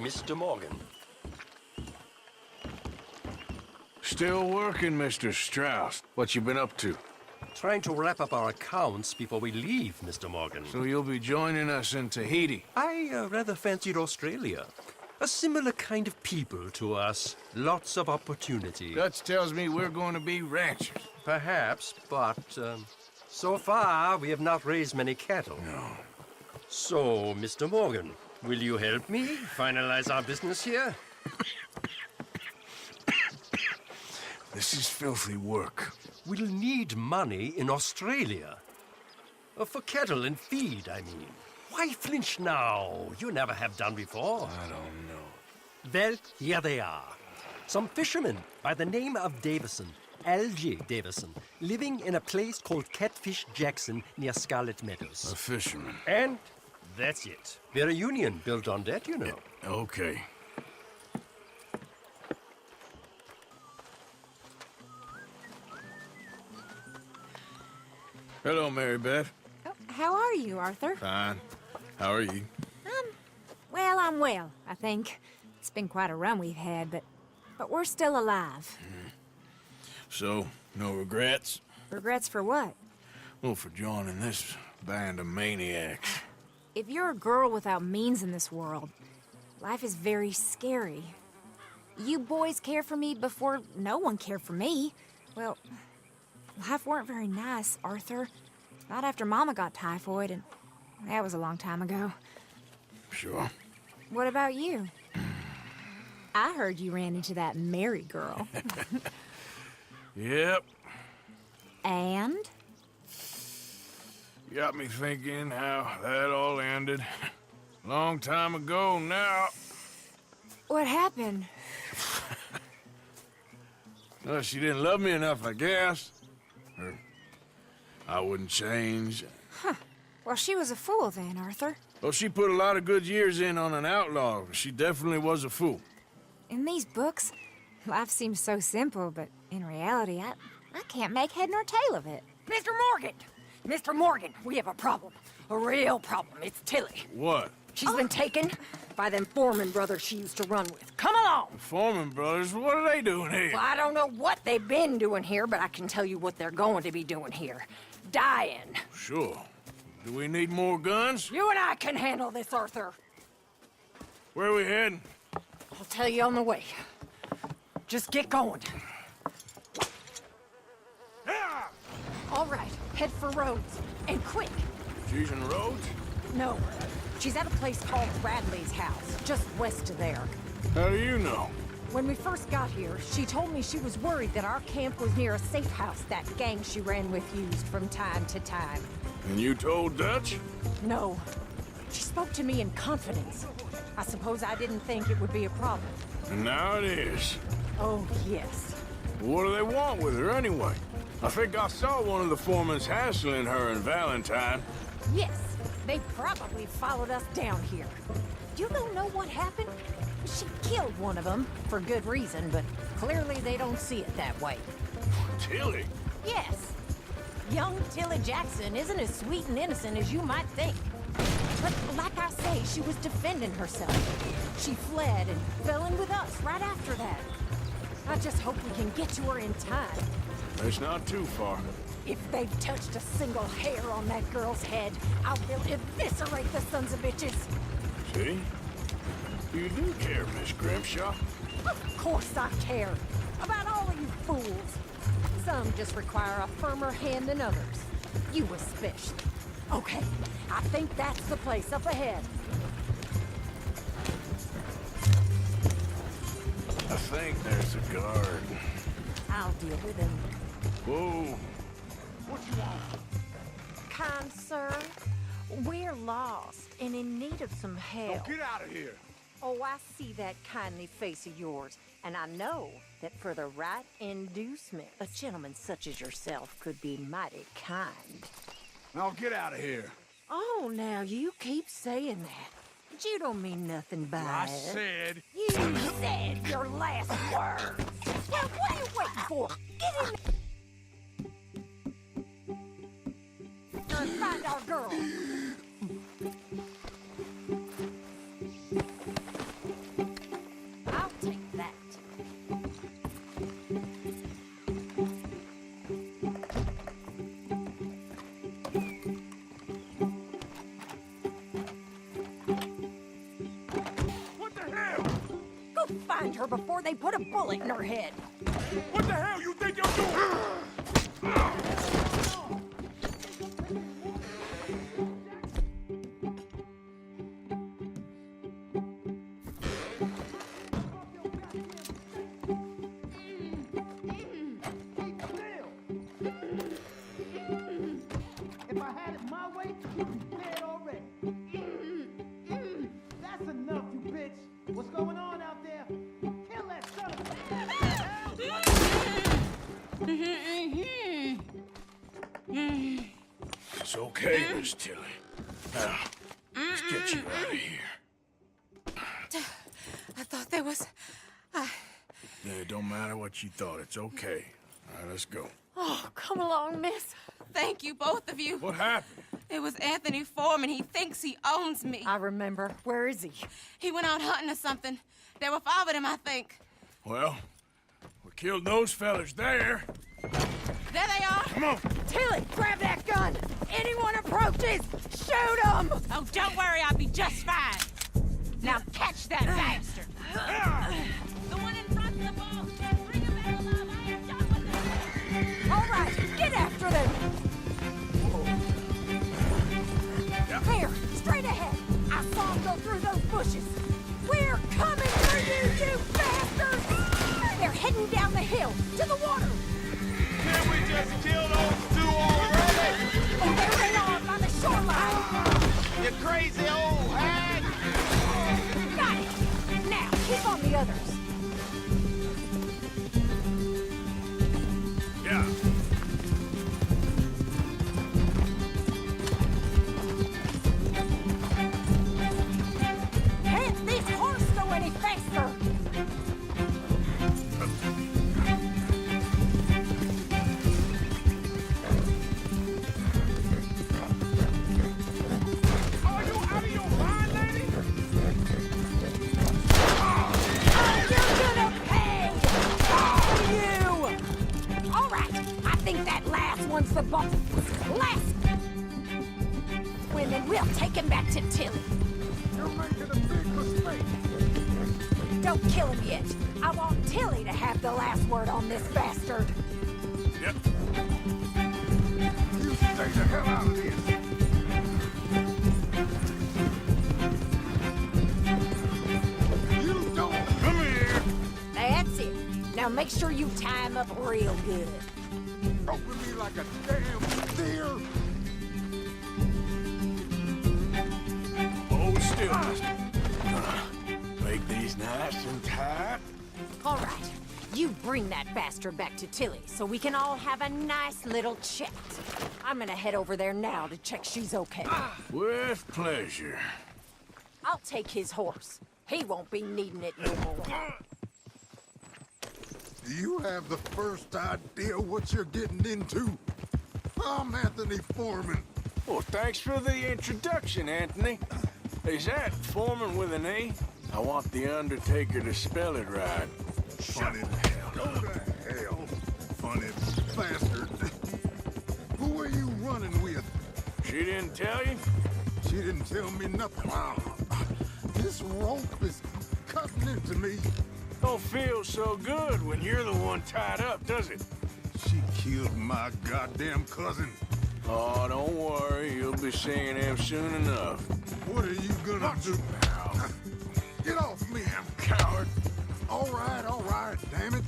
Mr. Morgan. Still working, Mr. Strauss. What you been up to? Trying to wrap up our accounts before we leave, Mr. Morgan. So you'll be joining us in Tahiti? I rather fancied Australia. A similar kind of people to us. Lots of opportunity. Dutch tells me we're going to be ranchers. Perhaps, but so far we have not raised many cattle. No. So, Mr. Morgan, will you help me finalize our business here? This is filthy work. We'll need money in Australia. For cattle and feed, I mean. Why flinch now? You never have done before. I don't know. Well, here they are. Some fishermen by the name of Davison, L.J. Davison, living in a place called Catfish Jackson near Scarlet Meadows. A fisherman. And that's it. We're a union built on that, you know. Okay. Hello, Mary Beth. Oh, how are you, Arthur? Fine. How are you? Well, I'm well, I think. It's been quite a run we've had, but we're still alive. So, no regrets? Regrets for what? Well, for joining this band of maniacs. If you're a girl without means in this world, life is very scary. You boys cared for me before no one cared for me. Well, life weren't very nice, Arthur. Not after Mama got typhoid, and that was a long time ago. Sure. What about you? I heard you ran into that Mary girl. Yep. And? Got me thinking how that all ended. Long time ago now. What happened? Well, she didn't love me enough, I guess. Or I wouldn't change. Huh. Well, she was a fool then, Arthur. Well, she put a lot of good years in on an outlaw. She definitely was a fool. In these books, life seems so simple, but in reality, I can't make head nor tail of it. Mr. Morgan! Mr. Morgan, we have a problem. A real problem. It's Tilly. What? She's been taken by them Foreman brothers she used to run with. Come along! The Foreman brothers, what are they doing here? Well, I don't know what they've been doing here, but I can tell you what they're going to be doing here. Dying. Sure. Do we need more guns? You and I can handle this, Arthur. Where are we heading? I'll tell you on the way. Just get going. All right, head for Rhodes. And quick. She's in Rhodes? No, she's at a place called Bradley's house, just west of there. How do you know? When we first got here, she told me she was worried that our camp was near a safe house that gang she ran with used from time to time. And you told Dutch? No. She spoke to me in confidence. I suppose I didn't think it would be a problem. And now it is. Oh, yes. What do they want with her anyway? I think I saw one of the foremans hassling her and Valentine. Yes, they probably followed us down here. You don't know what happened? She killed one of them, for good reason, but clearly they don't see it that way. Tilly? Yes. Young Tilly Jackson isn't as sweet and innocent as you might think. But like I say, she was defending herself. She fled and fell in with us right after that. I just hope we can get to her in time. It's not too far. If they've touched a single hair on that girl's head, I will eviscerate the sons of bitches. See? You do care, Miss Grimshaw. Of course I care. About all of you fools. Some just require a firmer hand than others. You especially. Okay, I think that's the place up ahead. I think there's a guard. I'll deal with him. Whoa. What you want? Kind sir, we're lost and in need of some help. Get out of here. Oh, I see that kindly face of yours, and I know that for the right inducement, a gentleman such as yourself could be mighty kind. Now get out of here. Oh, now you keep saying that. But you don't mean nothing by I it. said... You said your last words. Well, what are you waiting for? Get in there and find our girl. find her before they put a bullet in her head. What the hell you think you're doing? If I had it my way, you'd be dead already. That's enough, you bitch. What's going on out there? Kill that son of It's okay, Miss Tilly. Now, let's get you out of here. I thought there was... Yeah, it don't matter what you thought. It's okay. All right, let's go. Oh, come along, miss. Thank you, both of you. What happened? It was Anthony Foreman. He thinks he owns me. I remember. Where is he? He went out hunting or something. There were 5 of them, I think. Well, we killed those fellas there. There they are. Come on. Tilly, grab that gun! Anyone approaches, shoot them! Oh, don't worry. I'll be just fine. Now catch that bastard. The one in front of the ball. Bring him back alive. I am done with this. All right, get after them! Here, straight ahead. I saw them go through those bushes. We're coming for you, you bastards! They're heading down the hill, to the water. Can we just kill those two already? Oh, there they are, by the shoreline. You crazy old hag! Got it. Now, keep on the others. Yeah. Can't this horse go any faster? Are you out of your mind, lady? Oh, you're gonna pay! Oh, you! All right, I think that last one's the boss. Last! Women, we'll take him back to Tilly. You're making a big mistake. Don't kill him yet. I want Tilly to have the last word on this bastard. Yep. You stay the hell out of this. You don't come here. That's it. Now make sure you tie him up real good. Open me like a damn deer. Hold still, mister. Make these nice and tight. All right, you bring that bastard back to Tilly so we can all have a nice little chat. I'm gonna head over there now to check she's okay. With pleasure. I'll take his horse. He won't be needing it no more. Do you have the first idea what you're getting into? I'm Anthony Foreman. Well, thanks for the introduction, Anthony. Is that Foreman with an A? I want the Undertaker to spell it right. Funny the hell. Go to hell. Funny bastard. Who are you running with? She didn't tell you? She didn't tell me nothing. This rope is cutting into me. Don't feel so good when you're the one tied up, does it? She killed my goddamn cousin. Oh, don't worry. You'll be seeing him soon enough. What are you gonna do? Get off me, I'm coward. All right, damn it.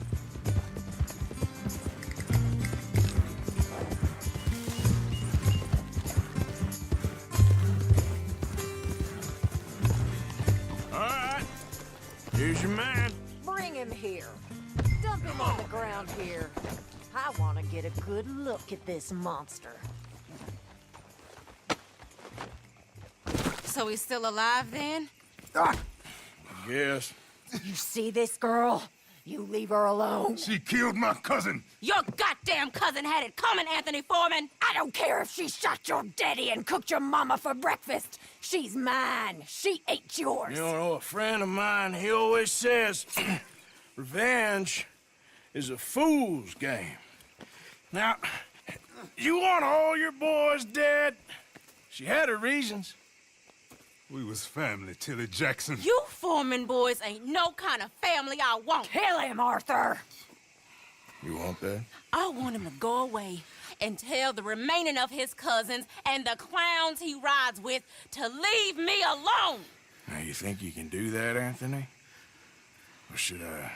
All right. Here's your man. Bring him here. Dump him on the ground here. I want to get a good look at this monster. So he's still alive then? Yes. You see this girl? You leave her alone. She killed my cousin. Your goddamn cousin had it coming, Anthony Foreman! I don't care if she shot your daddy and cooked your mama for breakfast. She's mine. She ate yours. You know, a friend of mine, he always says, revenge is a fool's game. Now, you want all your boys dead? She had her reasons. We was family, Tilly Jackson. You Foreman boys ain't no kind of family I want. Kill him, Arthur! You want that? I want him to go away and tell the remaining of his cousins and the clowns he rides with to leave me alone. Now, you think you can do that, Anthony? Or should I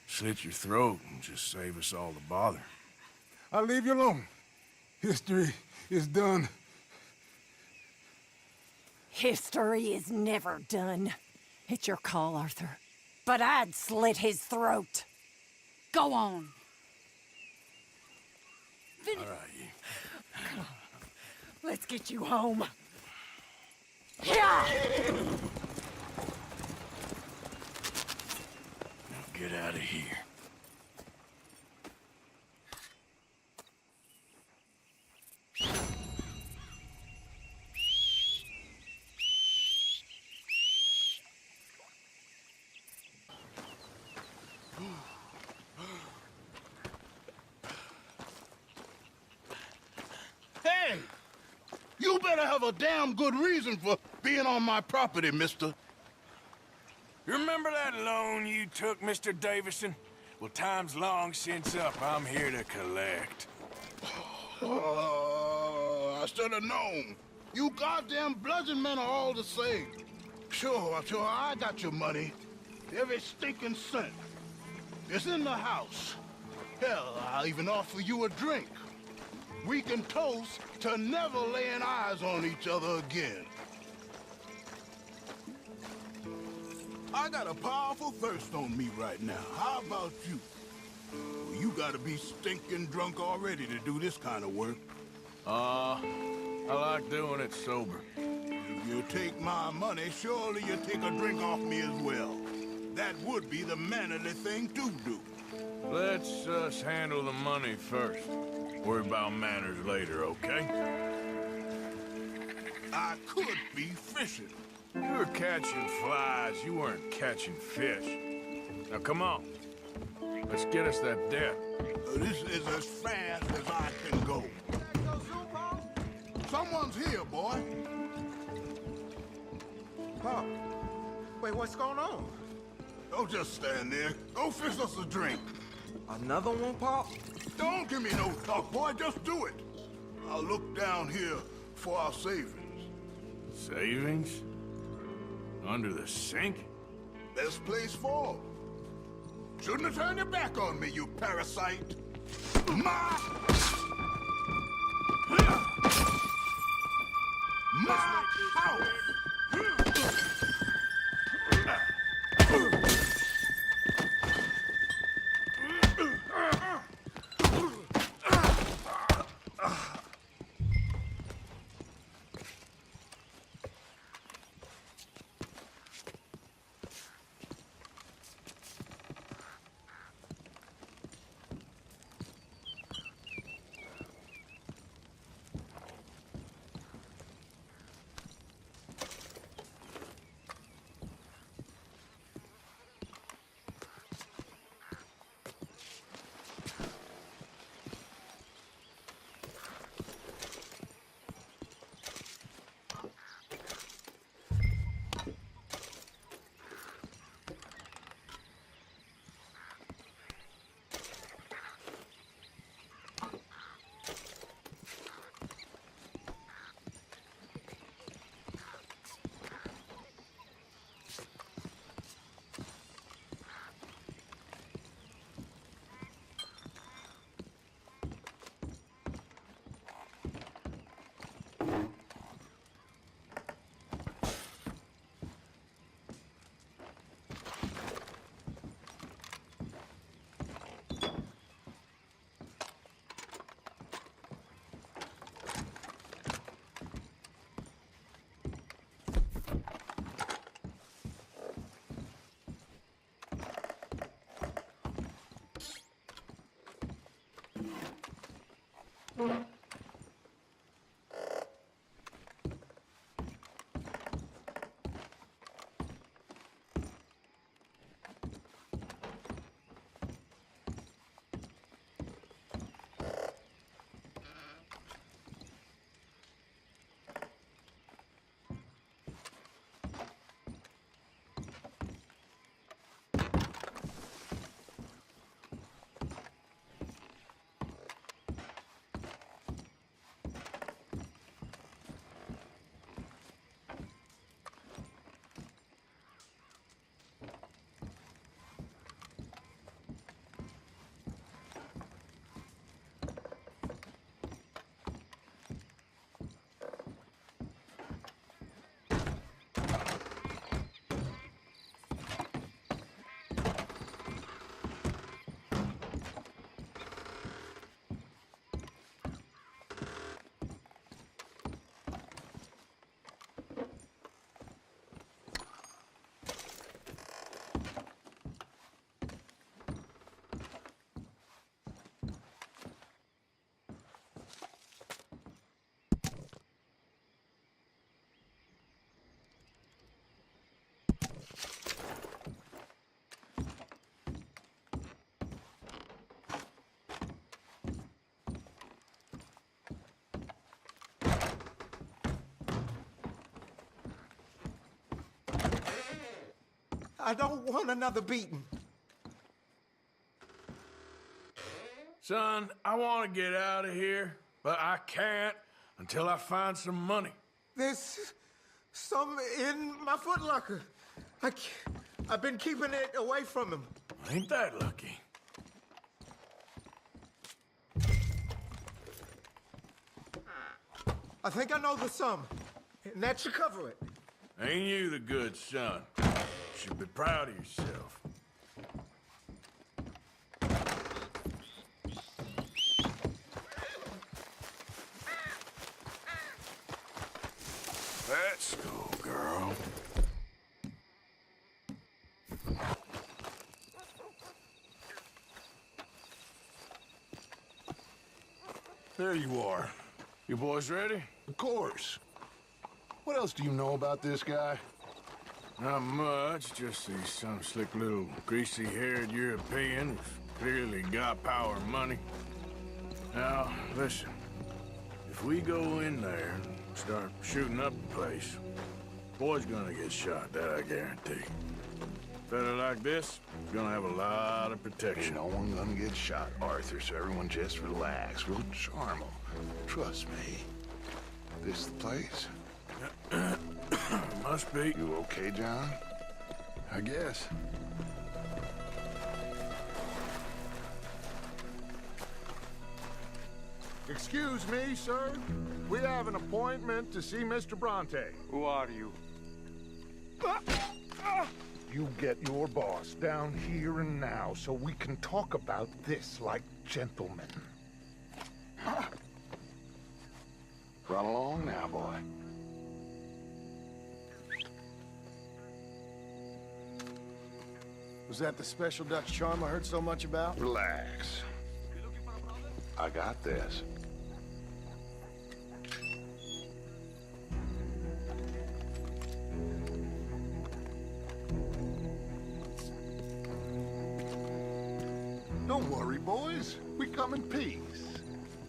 slit your throat and just save us all the bother? I'll leave you alone. History is done. History is never done. It's your call, Arthur. But I'd slit his throat. Go on. All right, Let's get you home. Yeah! now get out of here. Hey! You better have a damn good reason for being on my property, mister. You remember that loan you took, Mr. Davison? Well, time's long since up. I'm here to collect. I should have known. You goddamn bludgeon men are all the same. Sure, I got your money. Every stinking cent. It's in the house. Hell, I'll even offer you a drink. We can toast to never laying eyes on each other again. I got a powerful thirst on me right now. How about you? Well, you gotta be stinking drunk already to do this kind of work. I like doing it sober. If you take my money, surely you take a drink off me as well. That would be the mannerly thing to do. Let's us handle the money first. Worry about manners later, okay? I could be fishing. You were catching flies, you weren't catching fish. Now come on. Let's get us that debt. This is as fast as I can go. Someone's here, boy. Pop, wait, what's going on? Don't just stand there. Go fix us a drink. Another one, Pop? Don't give me no talk, boy. Just do it. I'll look down here for our savings. Savings? Under the sink? Best place for 'em. Shouldn't have turned your back on me, you parasite. My house! I don't want another beating. Son, I want to get out of here, but I can't until I find some money. There's some in my footlocker. I've been keeping it away from him. Ain't that lucky? I think I know the sum, and that should cover it. Ain't you the good son? You should be proud of yourself. Let's go, girl. There you are. You boys ready? Of course. What else do you know about this guy? Not much, just he's some slick little greasy-haired European who's clearly got power and money. Now, listen. If we go in there and start shooting up the place, boy's gonna get shot, that I guarantee. Fella like this is gonna have a lot of Ain't protection. no one gonna get shot, Arthur, so everyone just relax. We'll charm him. Trust me. This the place? Must be. You okay, John? I guess. Excuse me, sir. We have an appointment to see Mr. Bronte. Who are you? You get your boss down here and now so we can talk about this like gentlemen. Run along now, boy. Was that the special Dutch charm I heard so much about? Relax. I got this. Don't worry, boys. We come in peace.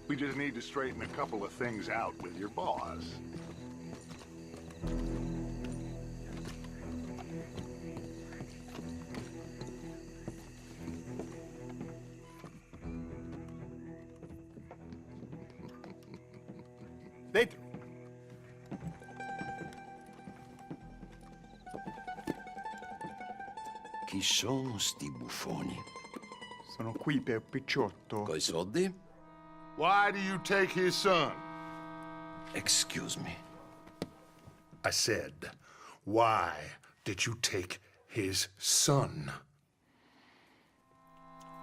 We just need to straighten a couple of things out with your boss. Dentro. Chi sono sti buffoni? Sono qui per Picciotto. Coi soldi? Why do you take his son? Excuse me. I said, why did you take his son?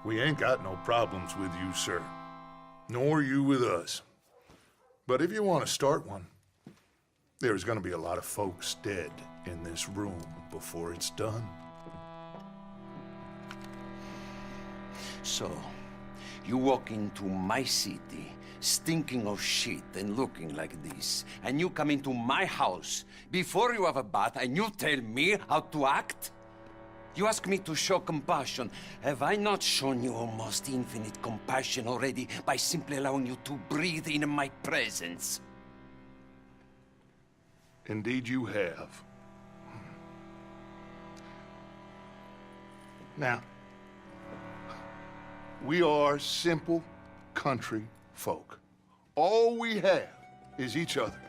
We ain't got no problems with you, sir. Nor you with us. But if you want to start one, there's gonna be a lot of folks dead in this room before it's done. So, you walk into my city, stinking of shit and looking like this, and you come into my house before you have a bath and you tell me how to act? You ask me to show compassion. Have I not shown you almost infinite compassion already by simply allowing you to breathe in my presence? Indeed you have. Now, we are simple country folk. All we have is each other.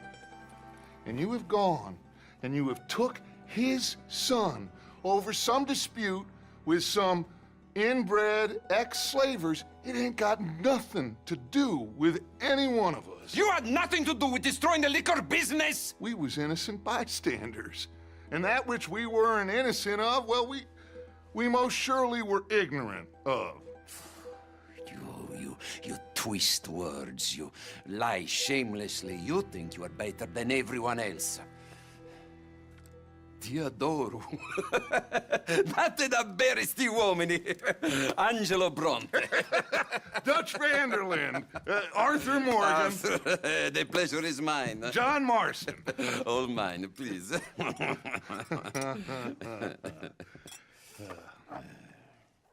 And you have gone and you have took his son over some dispute with some inbred ex-slavers. It ain't got nothing to do with any one of us. You had nothing to do with destroying the liquor business! We was innocent bystanders. And that which we weren't innocent of, well, we most surely were ignorant of. You twist words, you lie shamelessly. You think you are better than everyone else. Ti adoro. Date davvero sti uomini. Angelo Bronte. Dutch Vanderlyn. Arthur Morgan. Arthur, the pleasure is mine. John Marston. All mine, please.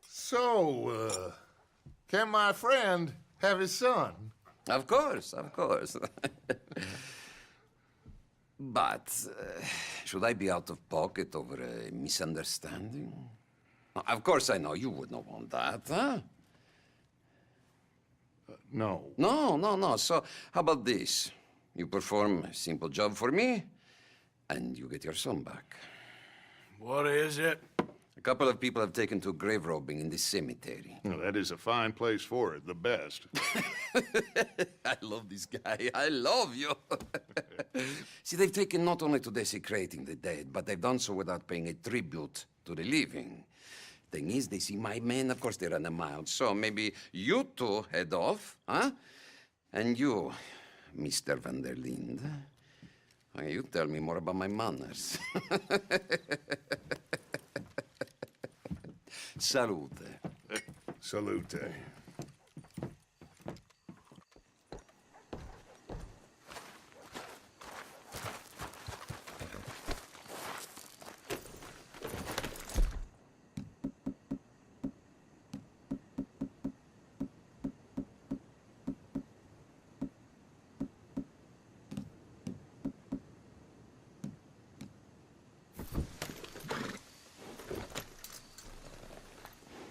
So, can my friend have his son? Of course, of course. But should I be out of pocket over a misunderstanding? Of course I know you would not want that, huh? No. No. So how about this? You perform a simple job for me, and you get your son back. What is it? A couple of people have taken to grave robbing in this cemetery. Well, that is a fine place for it, the best. I love this guy. I love you. See, they've taken not only to desecrating the dead, but they've done so without paying a tribute to the living. Thing is, they see my men, of course they run them out. So maybe you two head off, huh? And you, Mr. Van der Linde, you tell me more about my manners. Salute. Salute.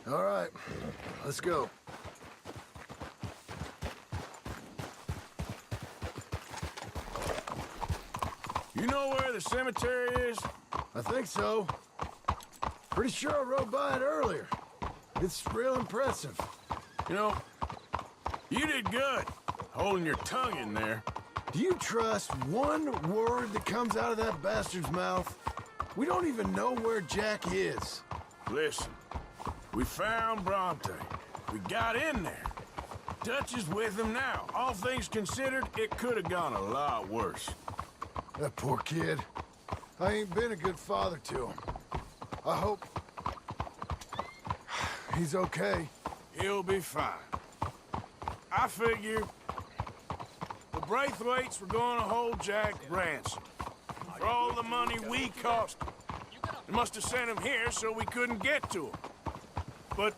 All right, let's go. You know where the cemetery is? I think so. Pretty sure I rode by it earlier. It's real impressive. You know, you did good, holding your tongue in there. Do you trust one word that comes out of that bastard's mouth? We don't even know where Jack is. Listen, we found Bronte. We got in there. Dutch is with him now. All things considered, it could have gone a lot worse. That poor kid. I ain't been a good father to him. I hope he's okay. He'll be fine. I figure the Braithwaites were going to hold Jack ransom for all the money we cost him. They must have sent him here so we couldn't get to him. But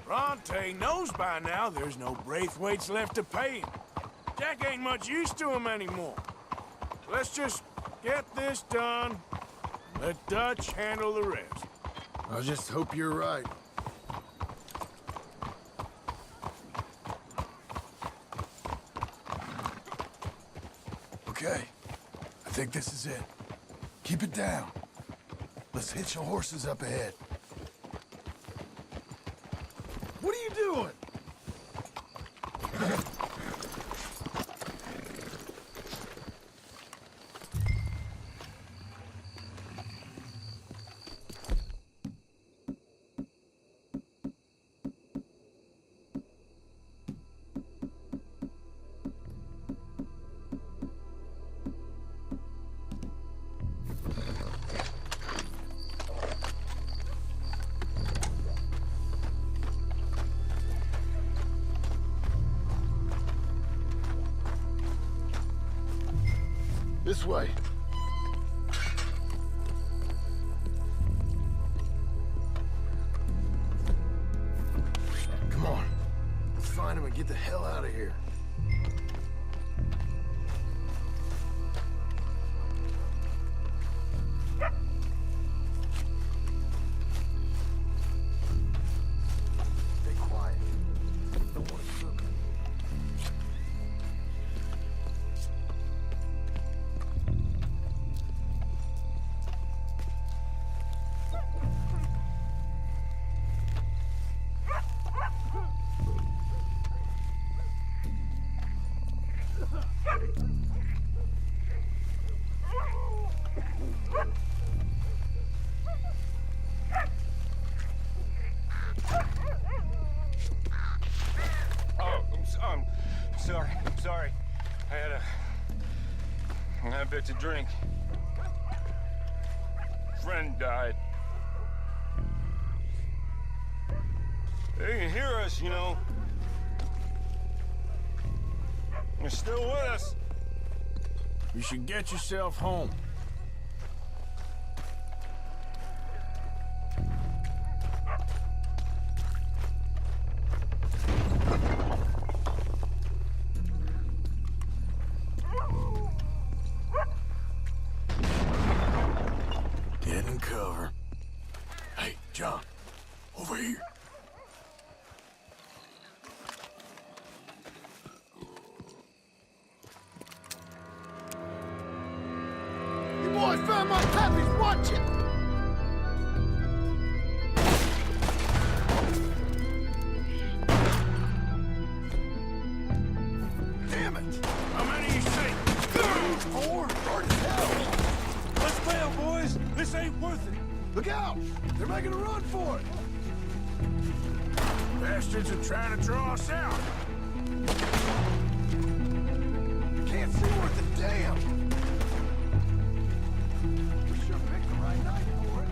Bronte knows by now there's no Braithwaites left to pay him. Jack ain't much use to him anymore. Let's just get this done. Let Dutch handle the rest. I just hope you're right. Okay. I think this is it. Keep it down. Let's hitch the horses up ahead. What are you doing? This way. Come on. Let's find him and get the hell out of here. Stay quiet. Don't want to shoot. I'm sorry. I had a bit to drink. Friend died. They can hear us, you know. They're still with us. You should get yourself home. boys found my puppies. Watch it. Damn it! How many you see? 4? Hard as hell. Let's bail, boys. This ain't worth it. Look out! They're making a run for it. Bastards are trying to draw us out. Can't see worth a damn. We sure picked the right night for it.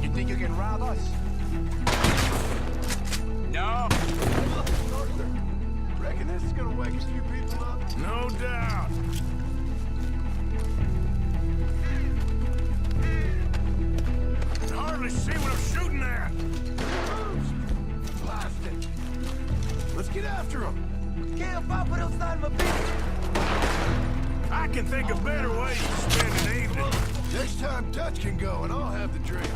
You think you can rob us? No. Arthur, reckon this is gonna wake a few people up? No doubt. Can hardly see what I'm shooting at. Plastic. Let's get after them. I can think of better ways to spend an evening. Next time Dutch can go and I'll have the drink.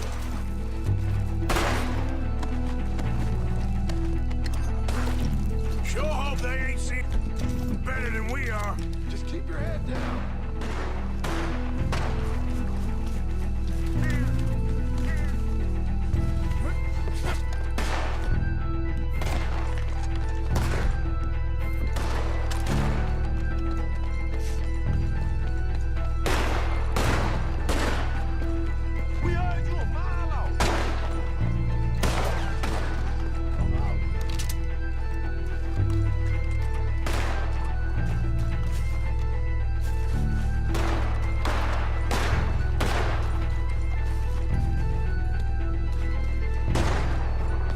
Sure hope they ain't seen better than we are. Just keep your head down. We heard you a mile off.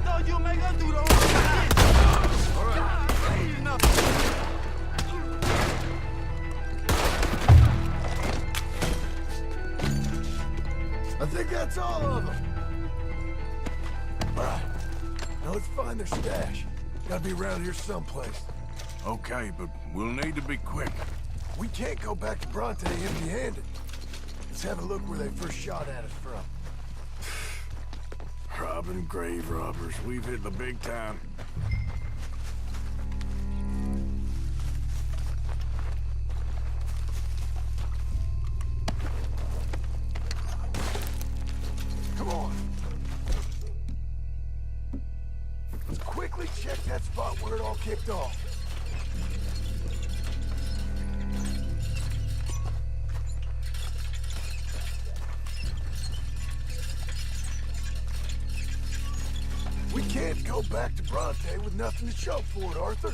No, you make us do the whole shit. All right, ain't enough. I think that's all of them. All right. Now let's find their stash. Gotta be around here someplace. Okay, but we'll need to be quick. We can't go back to Bronte empty-handed. Let's have a look where they first shot at us from. Robbing grave robbers. We've hit the big time. Come on. Let's quickly check that spot where it all kicked off. We can't go back to Bronte with nothing to show for it, Arthur.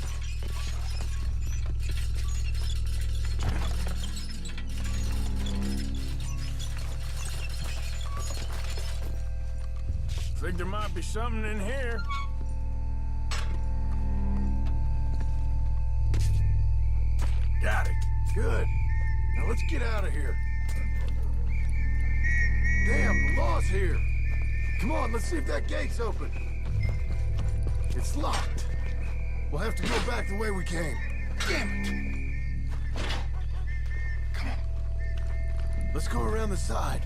Think there might be something in here. Got it. Good. Now let's get out of here. Damn, the law's here. Come on, let's see if that gate's open. It's locked. We'll have to go back the way we came. Damn it. Come on. Let's go around the side.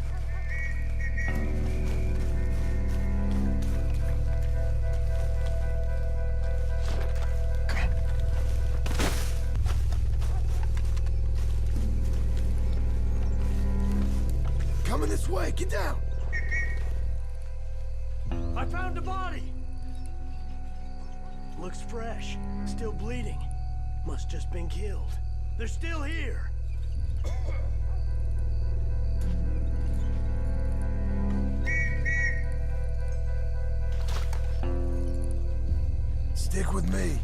Coming this way, get down! I found a body! Looks fresh, still bleeding. Must just been killed. They're still here! Stick with me.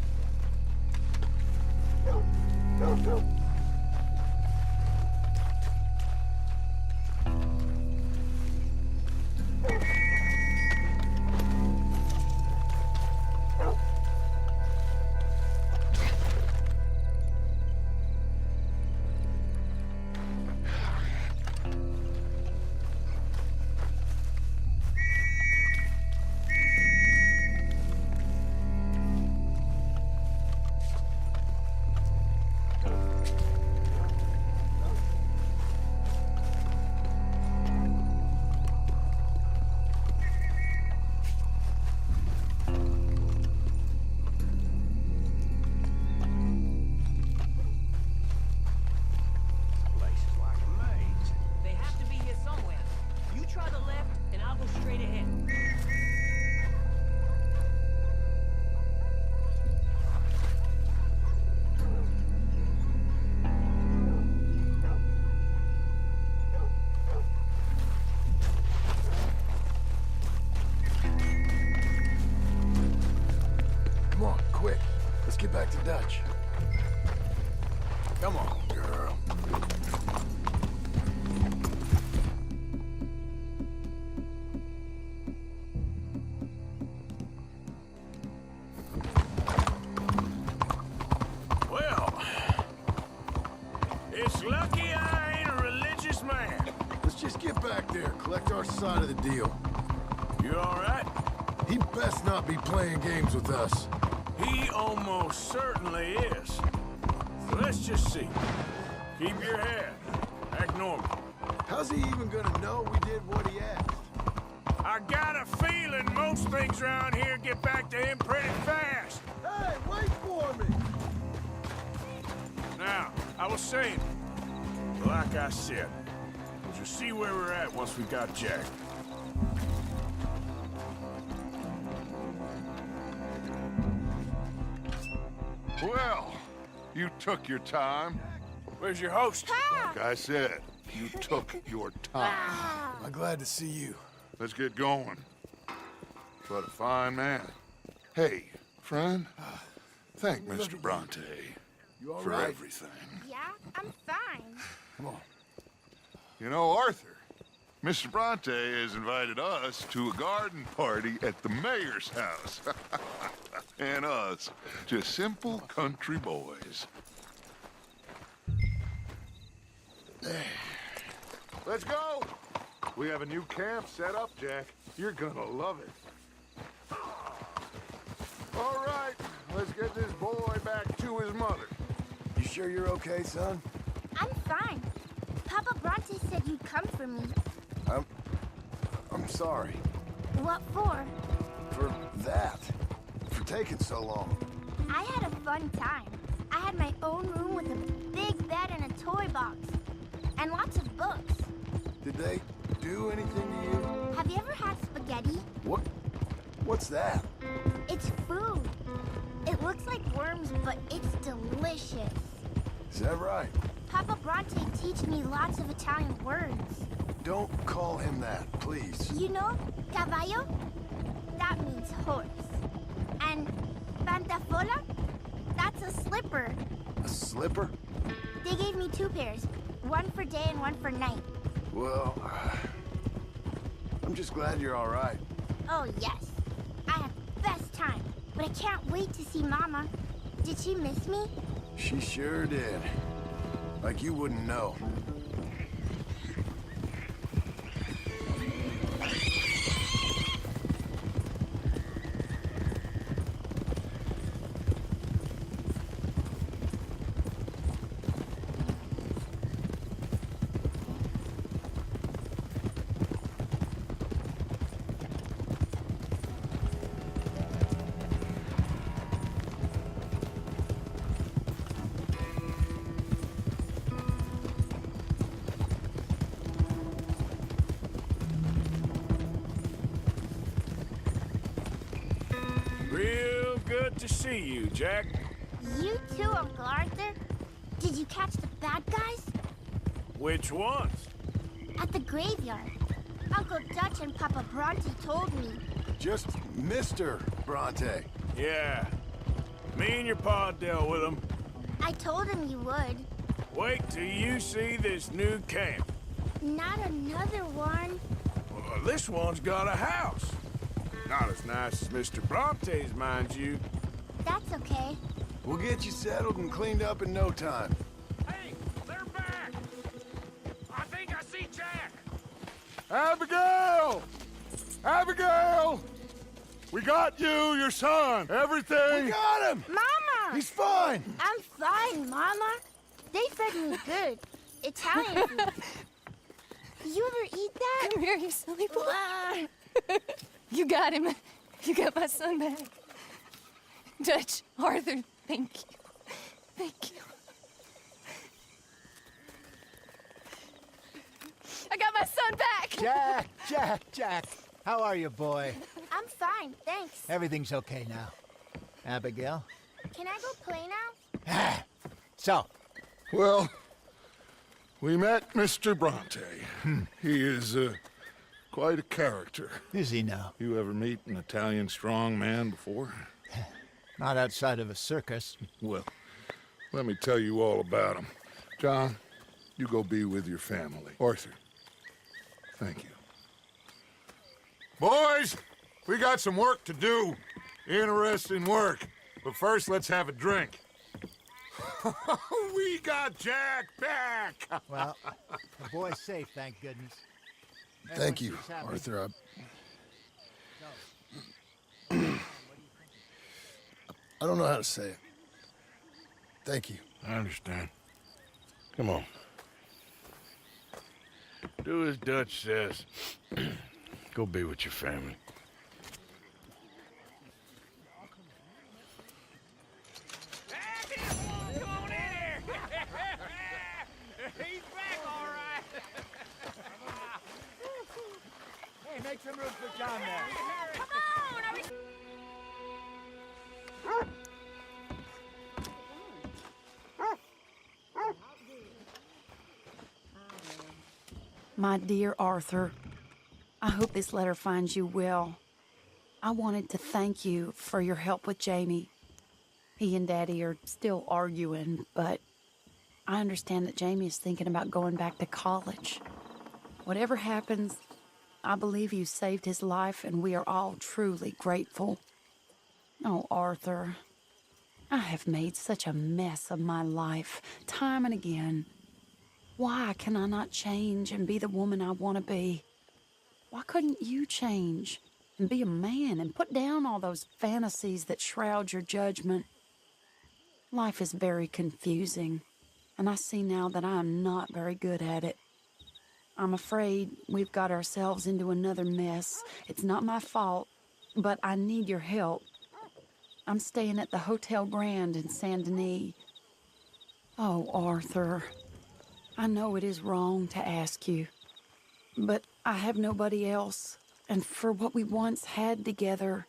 Dutch. Come on, girl. Well, it's lucky I ain't a religious man. Let's just get back there, collect our side of the deal. You all right? He best not be playing games with us. He almost certainly is. So let's just see. Keep your head. Act normal. How's he even gonna know we did what he asked? I got a feeling most things around here get back to him pretty fast. Hey, wait for me! Now, I was saying, like I said, we'll just see where we're at once we got Jack. Well, you took your time. Where's your host? Like I said, you took your time. I'm glad to see you. Let's get going. What a fine man. Hey, friend, thank Mr. Bronte You all for right? everything. Yeah, I'm fine. Come on. You know, Arthur, Mr. Bronte has invited us to a garden party at the mayor's house. And us, just simple country boys. Let's go! We have a new camp set up, Jack. You're gonna love it. All right, let's get this boy back to his mother. You sure you're okay, son? I'm fine. Papa Bronte said you'd come for me. I'm sorry. What for? For that. For taking so long. I had a fun time. I had my own room with a big bed and a toy box. And lots of books. Did they do anything to you? Have you ever had spaghetti? What's that? It's food. It looks like worms, but it's delicious. Is that right? Papa Bronte teach me lots of Italian words. Don't call him that, please. You know, caballo? That means horse. And pantafola? That's a slipper. A slipper? They gave me 2 pairs. One for day and one for night. Well, I'm just glad you're all right. Oh, yes. I had the best time. But I can't wait to see Mama. Did she miss me? She sure did. Like you wouldn't know. Real good to see you, Jack. You too, Uncle Arthur? Did you catch the bad guys? Which ones? At the graveyard. Uncle Dutch and Papa Bronte told me. Just Mr. Bronte. Yeah. Me and your pa dealt with them. I told him you would. Wait till you see this new camp. Not another one. Well, this one's got a house. Not as nice as Mr. Bronte's, mind you. That's okay. We'll get you settled and cleaned up in no time. Hey, they're back! I think I see Jack! Abigail! Abigail! We got you, your son, everything. We got him! Mama! He's fine! I'm fine, Mama. They fed me good. Italian food. You ever eat that? Come here, you silly boy. You got him. You got my son back. Dutch, Arthur, thank you. Thank you. I got my son back! Jack. How are you, boy? I'm fine, thanks. Everything's okay now. Abigail? Can I go play now? So, Well, we met Mr. Bronte. He is quite a character. is he now? You ever meet an Italian strong man before? Not outside of a circus. Well, let me tell you all about them. John, you go be with your family. Arthur, thank you. Boys, we got some work to do. Interesting work. But first, let's have a drink. We got Jack back! Well, the boy's safe, thank goodness. Thank you, Arthur. I don't know how to say it. Thank you. I understand. Come on. Do as Dutch says. Go be with your family. Come on in here! He's back, all right! Hey, make some room for John there. Come on! Are we... My dear Arthur, I hope this letter finds you well. I wanted to thank you for your help with Jamie. He and Daddy are still arguing, but I understand that Jamie is thinking about going back to college. Whatever happens, I believe you saved his life, and we are all truly grateful. Oh, Arthur, I have made such a mess of my life, time and again. Why can I not change and be the woman I want to be? Why couldn't you change and be a man and put down all those fantasies that shroud your judgment? Life is very confusing, and I see now that I am not very good at it. I'm afraid we've got ourselves into another mess. It's not my fault, but I need your help. I'm staying at the Hotel Grand in Saint Denis. Oh, Arthur, I know it is wrong to ask you, but I have nobody else, and for what we once had together,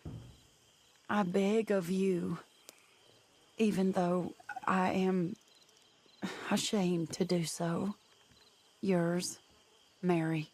I beg of you, even though I am ashamed to do so. Yours, Mary.